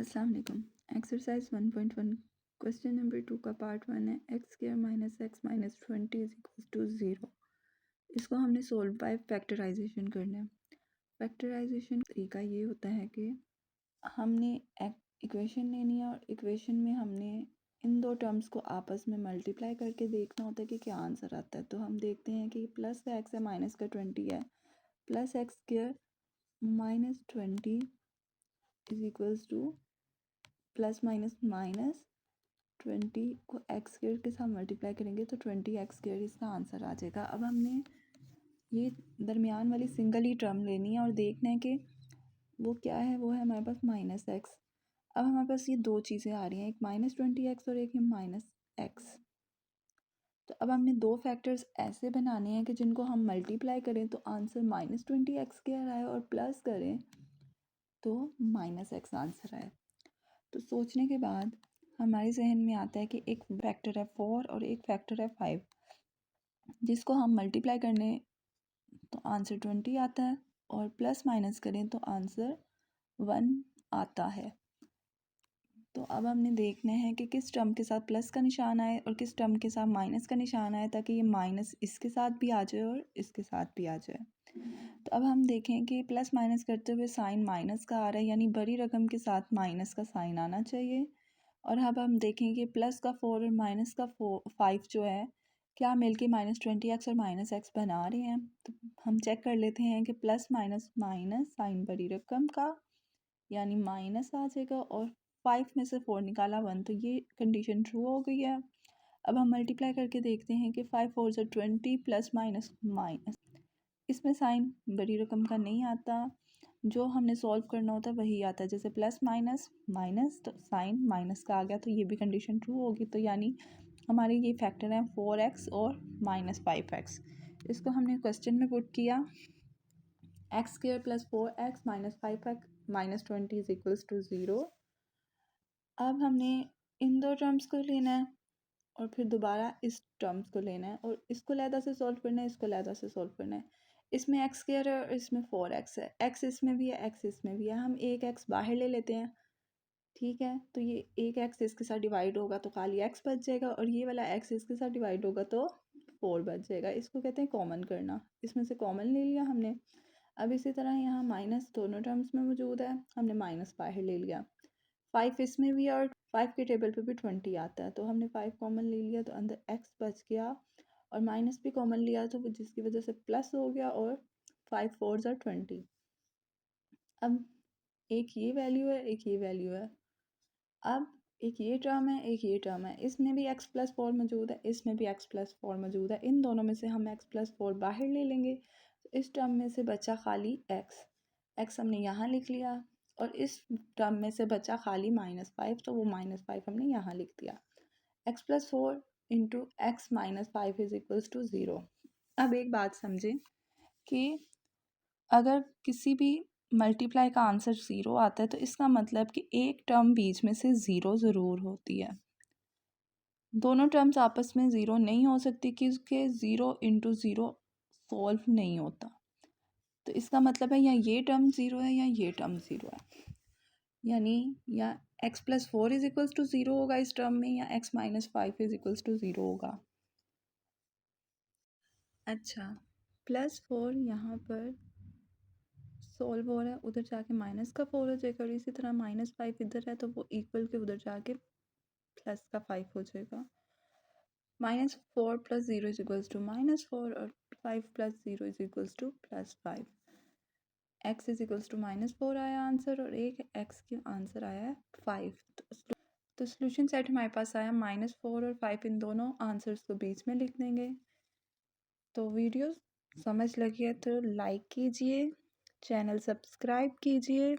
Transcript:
अस्सलाम वालेकुम। Exercise 1.1 question number 2 का पार्ट 1 है x square minus x minus 20 is equal to 0। इसको हमने सोल्व बाय फैक्टराइजेशन करना है। फैक्टराइजेशन का तरीका ये होता है कि हमने इक्वेशन लेनी है और इक्वेशन में हमने इन दो टर्म्स को आपस में मल्टीप्लाई करके देखना होता है कि क्या आंसर आता है। तो हम देखते हैं कि प्लस का एक्स है माइनस का 20 है, plus x square minus 20 is equals two plus minus minus 20 को एक्स स्क्वायर के साथ मल्टीप्लाई करेंगे तो 20 एक्स स्क्वायर इसका आंसर आ जाएगा। अब हमने ये दरमियान वाली सिंगल ही टर्म लेनी है और देखना है कि वो क्या है। वो है हमारे पास माइनस एक्स। अब हमारे पास ये दो चीज़ें आ रही हैं, एक माइनस 20 एक्स और एक है माइनस एक्स। तो अब हमने दो फैक्टर्स ऐसे बनाने हैं कि जिनको हम मल्टीप्लाई करें तो आंसर माइनस 20 एक्स स्क्वायर आए और प्लस करें तो माइनस एक्स आंसर आए। तो सोचने के बाद हमारे जहन में आता है कि एक फैक्टर है 4 और एक फैक्टर है 5, जिसको हम मल्टीप्लाई करने तो आंसर 20 आता है और प्लस माइनस करें तो आंसर 1 आता है। तो अब हमने देखना है कि किस टर्म के साथ प्लस का निशान आए और किस टर्म के साथ माइनस का निशान आए, ताकि ये माइनस इसके साथ भी आ जाए और इसके साथ भी आ जाए। तो अब हम देखें कि प्लस माइनस करते हुए साइन माइनस का आ रहा है, यानी बड़ी रकम के साथ माइनस का साइन आना चाहिए। और अब हम देखें कि प्लस का 4 और माइनस का 5 जो है क्या मिलके माइनस 20 एक्स और माइनस एक्स बना रहे हैं। तो हम चेक कर लेते हैं कि प्लस माइनस माइनस साइन बड़ी रकम का यानी माइनस आ जाएगा और 5 में से 4 निकाला 1, तो ये कंडीशन ट्रू हो गई है। अब हम मल्टीप्लाई करके देखते हैं कि 5 4 से 20 प्लस माइनस माइनस, इसमें साइन बड़ी रकम का नहीं आता, जो हमने सॉल्व करना होता है वही आता है। जैसे प्लस माइनस माइनस तो साइन माइनस का आ गया, तो ये भी कंडीशन ट्रू होगी। तो यानी हमारे ये फैक्टर हैं 4x और माइनस 5x। इसको हमने क्वेश्चन में पुट किया x square plus 4x minus 5x minus 20 is equals to 0। अब हमने इन दो टर्म्स को लेना है और फिर दोबारा इस टर्म्स को लेना है और इसको लहदा से सॉल्व करना है, इसको लहदा से सॉल्व करना है। इसमें एक्स स्क्वायर है और इसमें 4x है, एक्स इसमें भी है एक्स इसमें भी है। हम एक एक्स बाहर ले लेते हैं, ठीक है। तो ये एक एक्स इसके साथ डिवाइड होगा तो खाली एक्स बच जाएगा और ये वाला एक्स इसके साथ डिवाइड होगा तो 4 बच जाएगा। इसको कहते हैं कॉमन करना। इसमें से कॉमन ले लिया हमने। अब इसी तरह यहाँ माइनस दोनों टर्म्स में मौजूद है, हमने माइनस बाहर ले लिया। 5 इसमें भी और 5 के टेबल पे भी 20 आता है, तो हमने 5 कॉमन ले लिया तो अंदर x बच गया और माइनस भी कॉमन लिया तो जिसकी वजह से प्लस हो गया और 5 4 are 20। अब एक ये वैल्यू है एक ये वैल्यू है। अब एक ये टर्म है एक ये टर्म है, इसमें भी x प्लस 4 मौजूद है, इसमें भी x प्लस 4 मौजूद है। इन दोनों में से हम x प्लस 4 बाहर ले लेंगे तो इस टर्म में से बचा खाली x हमने यहाँ लिख लिया और इस टर्म में से बचा खाली -5, तो वो -5 हमने यहाँ लिख दिया। x plus 4 into x minus 5 is equals to 0। अब एक बात समझें कि अगर किसी भी मल्टीप्लाई का आंसर 0 आता है तो इसका मतलब कि एक टर्म बीच में से 0 ज़रूर होती है। दोनों टर्म्स आपस में 0 नहीं हो सकती क्योंकि 0 इंटू 0 सॉल्व नहीं होता। तो इसका मतलब है या ये टर्म 0 है या ये टर्म 0 है, यानी या x plus 4 is equals to 0 होगा इस टर्म में या x minus 5 is equals to 0 होगा। अच्छा, प्लस 4 यहाँ पर सॉल्व हो रहा है, उधर जाके माइनस का 4 हो जाएगा और इसी तरह -5 इधर है तो वो इक्वल के उधर जाके प्लस का 5 हो जाएगा। -4 प्लस 0 इज इक्वल्स टू -4 और 5 plus 0 is equals to +5। x is equals to -4 आया आंसर और एक x के आंसर आया है 5। तो सोल्यूशन सेट हमारे पास आया -4 और 5, इन दोनों आंसर्स को बीच में लिख देंगे। तो वीडियो समझ लगी है तो लाइक कीजिए, चैनल सब्सक्राइब कीजिए।